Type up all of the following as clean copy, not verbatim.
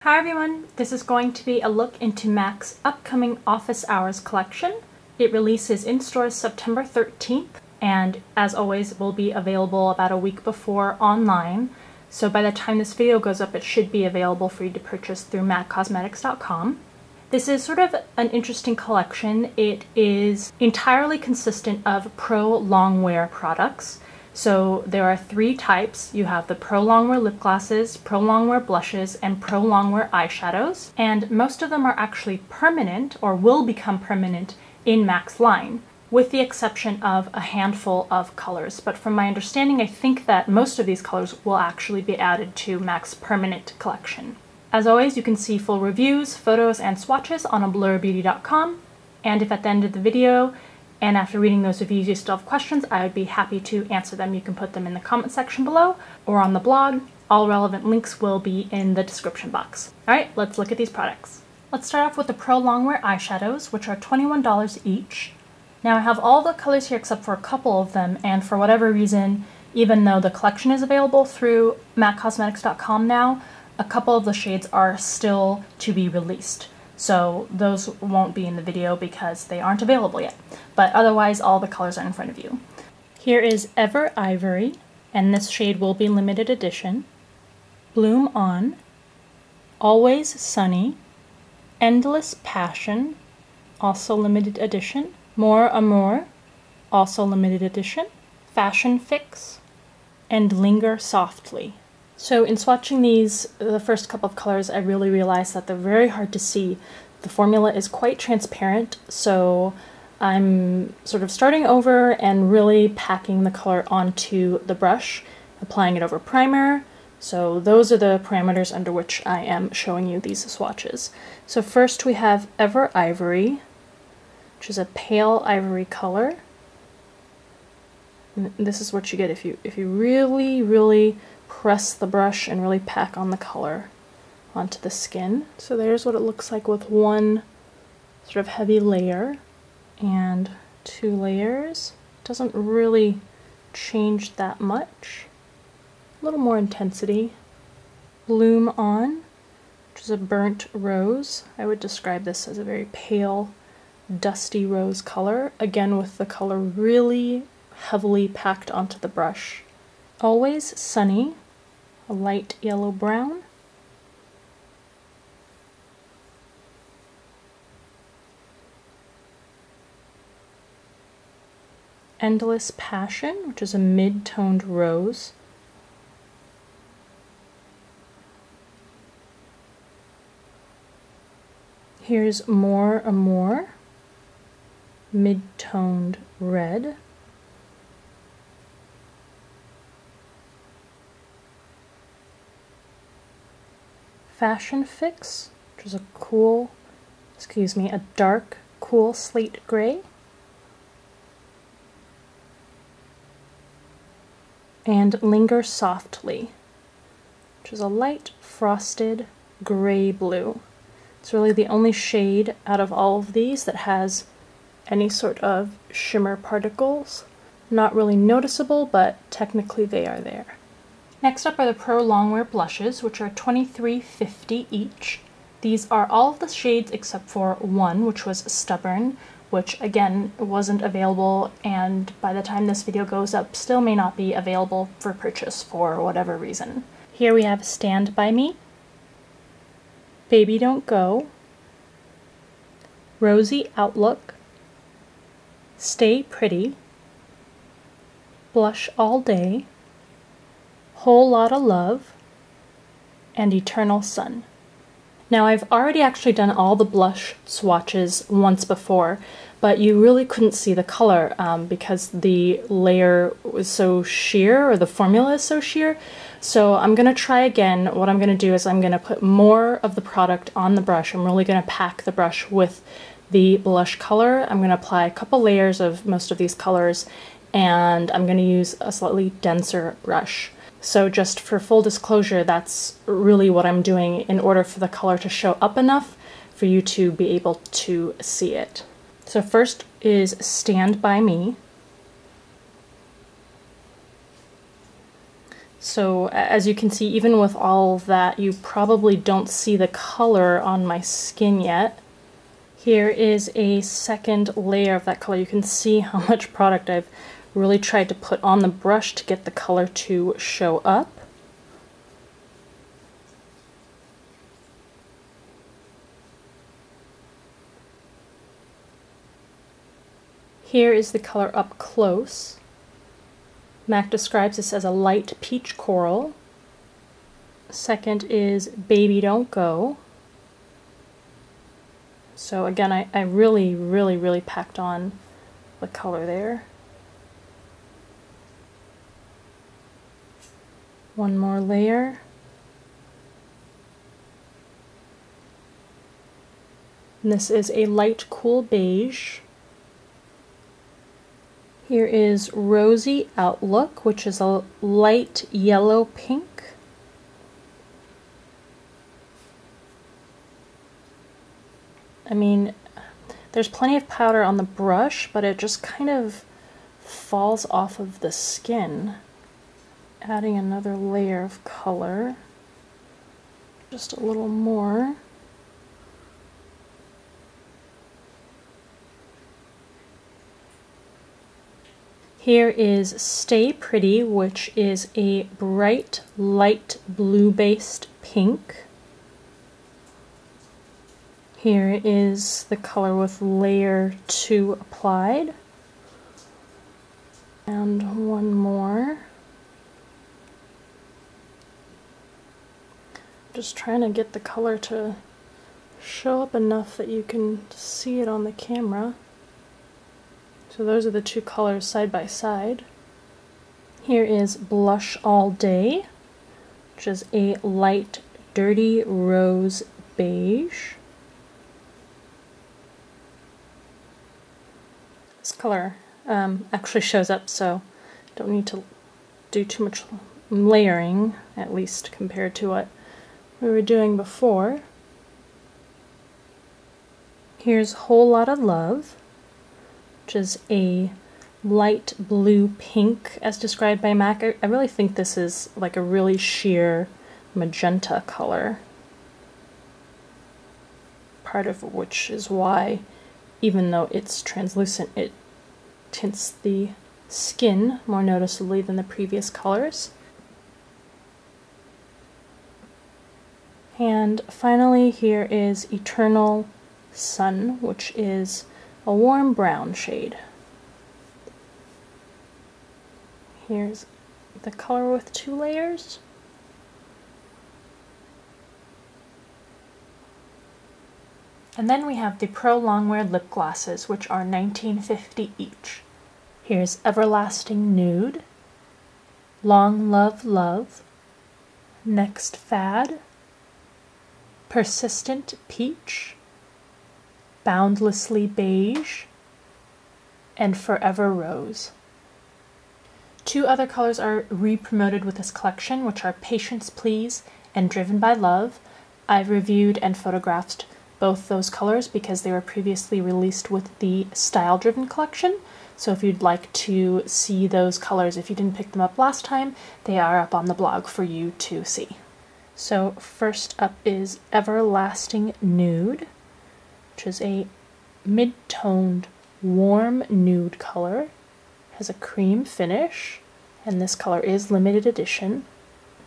Hi everyone, this is going to be a look into MAC's upcoming office hours collection. It releases in stores September 13th and as always will be available about a week before online. So by the time this video goes up it should be available for you to purchase through maccosmetics.com. This is sort of an interesting collection. It is entirely consistent of pro longwear products. So there are three types. You have the Pro Longwear Lip Glosses, Pro Longwear Blushes, and Pro Longwear Eye Shadows. And most of them are actually permanent or will become permanent in MAC's line, with the exception of a handful of colors. But from my understanding, I think that most of these colors will actually be added to MAC's permanent collection. As always, you can see full reviews, photos, and swatches on allurabeauty.com. And if at the end of the video and after reading those reviews you still have questions, I would be happy to answer them. You can put them in the comment section below or on the blog. All relevant links will be in the description box. Alright, let's look at these products. Let's start off with the Pro Longwear eyeshadows, which are $21 each. Now I have all the colors here except for a couple of them, and for whatever reason, even though the collection is available through maccosmetics.com now, a couple of the shades are still to be released. So those won't be in the video because they aren't available yet. But otherwise, all the colors are in front of you. Here is Ever Ivory, and this shade will be limited edition. Bloom On, Always Sunny, Endless Passion, also limited edition. More Amour, also limited edition. Fashion Fix, and Linger Softly. So in swatching these, the first couple of colors, I really realized that they're very hard to see. The formula is quite transparent, so I'm sort of starting over and really packing the color onto the brush, applying it over primer. So those are the parameters under which I am showing you these swatches. So first we have Ever Ivory, which is a pale ivory color. And this is what you get if you really press the brush and really pack on the color onto the skin. So there's what it looks like with one sort of heavy layer and two layers. Doesn't really change that much. A little more intensity. Bloom On, which is a burnt rose. I would describe this as a very pale, dusty rose color, again with the color really heavily packed onto the brush. Always Sunny, a light yellow brown. Endless Passion, which is a mid-toned rose. Here's More Amour, mid-toned red. Fashion Fix, which is a dark, cool slate gray. And Linger Softly, which is a light frosted gray blue. It's really the only shade out of all of these that has any sort of shimmer particles. Not really noticeable, but technically they are there. Next up are the Pro Longwear Blushes, which are $23.50 each. These are all of the shades except for one, which was Stubborn, which again wasn't available, and by the time this video goes up still may not be available for purchase for whatever reason. Here we have Stand By Me, Baby Don't Go, Rosy Outlook, Stay Pretty, Blush All Day, Whole Lotta Love, and Eternal Sun. Now I've already actually done all the blush swatches once before, but you really couldn't see the color because the layer was so sheer, or the formula is so sheer. So I'm going to try again. What I'm going to do is I'm going to put more of the product on the brush. I'm really going to pack the brush with the blush color. I'm going to apply a couple layers of most of these colors, and I'm going to use a slightly denser brush. So just for full disclosure, that's really what I'm doing in order for the color to show up enough for you to be able to see it. So first is Stand By Me. So as you can see, even with all of that, you probably don't see the color on my skin yet. Here is a second layer of that color. You can see how much product I've really tried to put on the brush to get the color to show up. Here is the color up close. MAC describes this as a light peach coral. Second is Baby Don't Go. So again, I really packed on the color there. One more layer. And this is a light cool beige. Here is Rosy Outlook, which is a light yellow pink. I mean, there's plenty of powder on the brush, but it just kind of falls off of the skin. Adding another layer of color. Just a little more. Here is Stay Pretty, which is a bright light blue-based pink. Here is the color with layer 2 applied. And one more. Just trying to get the color to show up enough that you can see it on the camera. So those are the two colors side by side. Here is Blush All Day, which is a light dirty rose beige. This color actually shows up, so don't need to do too much layering, at least compared to what we were doing before. Here's Whole Lotta Love, which is a light blue pink as described by MAC. I really think this is like a really sheer magenta color. Part of which is why, even though it's translucent, it tints the skin more noticeably than the previous colors. And finally, here is Eternal Sun, which is a warm brown shade. Here's the color with 2 layers. And then we have the Pro Longwear Lip Glosses, which are $19.50 each. Here's Everlasting Nude, Long Love Love, Next Fad, Persistent Peach, Boundlessly Beige, and Forever Rose. 2 other colors are re-promoted with this collection, which are Patience Please and Driven by Love. I've reviewed and photographed both those colors because they were previously released with the Style Driven collection. So if you'd like to see those colors, if you didn't pick them up last time, they are up on the blog for you to see. So first up is Everlasting Nude, which is a mid-toned warm nude color. It has a cream finish, and this color is limited edition.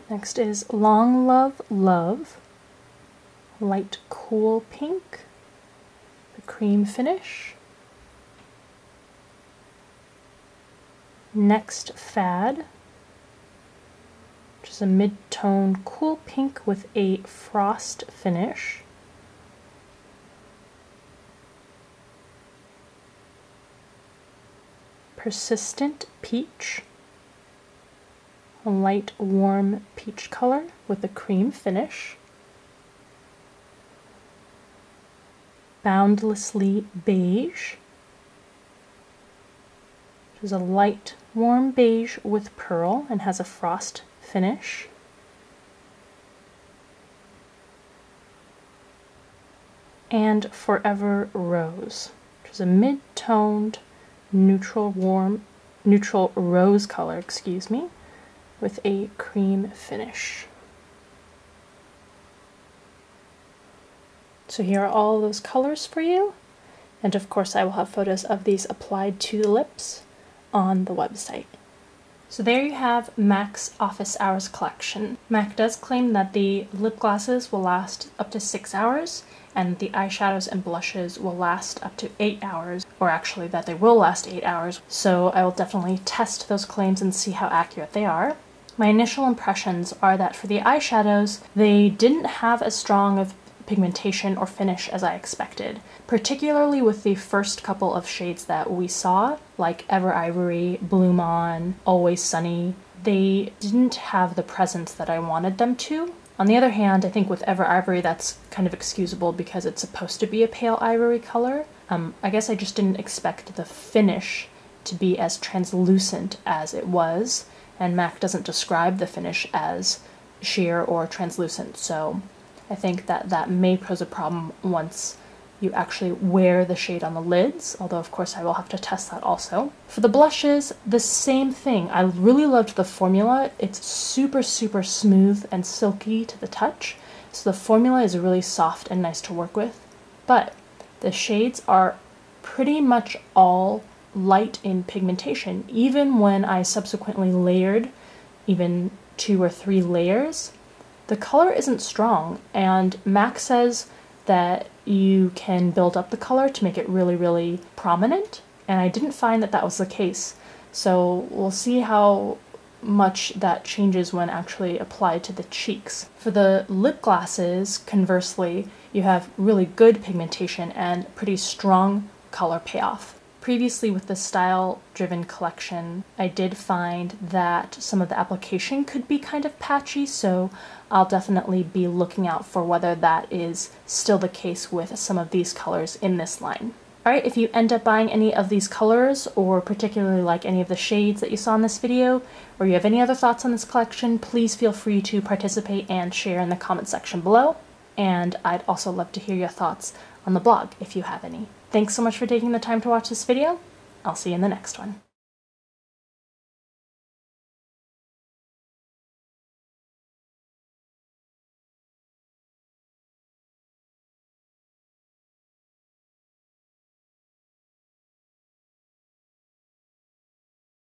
Next is Long Love Love, light cool pink, the cream finish. Next Fad, which is a mid-tone cool pink with a frost finish. Persistent Peach, a light warm peach color with a cream finish. Boundlessly Beige, which is a light warm beige with pearl and has a frost finish. And Forever Rose, which is a mid-toned neutral rose color, with a cream finish. So here are all those colors for you. And of course I will have photos of these applied to the lips on the website. So there you have MAC's Office Hours collection. MAC does claim that the lip glosses will last up to 6 hours, and the eyeshadows and blushes will last up to 8 hours, or actually that they will last 8 hours. So I will definitely test those claims and see how accurate they are. My initial impressions are that for the eyeshadows, they didn't have as strong of pigmentation or finish as I expected, particularly with the first couple of shades that we saw, like Ever Ivory, Bloom On, Always Sunny. They didn't have the presence that I wanted them to. On the other hand, I think with Ever Ivory that's kind of excusable because it's supposed to be a pale ivory color. I guess I just didn't expect the finish to be as translucent as it was, and MAC doesn't describe the finish as sheer or translucent, so I think that that may pose a problem once you actually wear the shade on the lids, although of course I will have to test that also. For the blushes, the same thing. I really loved the formula. It's super, super smooth and silky to the touch, so the formula is really soft and nice to work with. But the shades are pretty much all light in pigmentation. Even when I subsequently layered even 2 or 3 layers, the color isn't strong, and MAC says that you can build up the color to make it really, really prominent, and I didn't find that that was the case. So we'll see how much that changes when actually applied to the cheeks. For the lip glosses, conversely, you have really good pigmentation and pretty strong color payoff. Previously with the style-driven collection, I did find that some of the application could be kind of patchy, so I'll definitely be looking out for whether that is still the case with some of these colors in this line. Alright, if you end up buying any of these colors, or particularly like any of the shades that you saw in this video, or you have any other thoughts on this collection, please feel free to participate and share in the comment section below. And I'd also love to hear your thoughts on the blog if you have any. Thanks so much for taking the time to watch this video. I'll see you in the next one.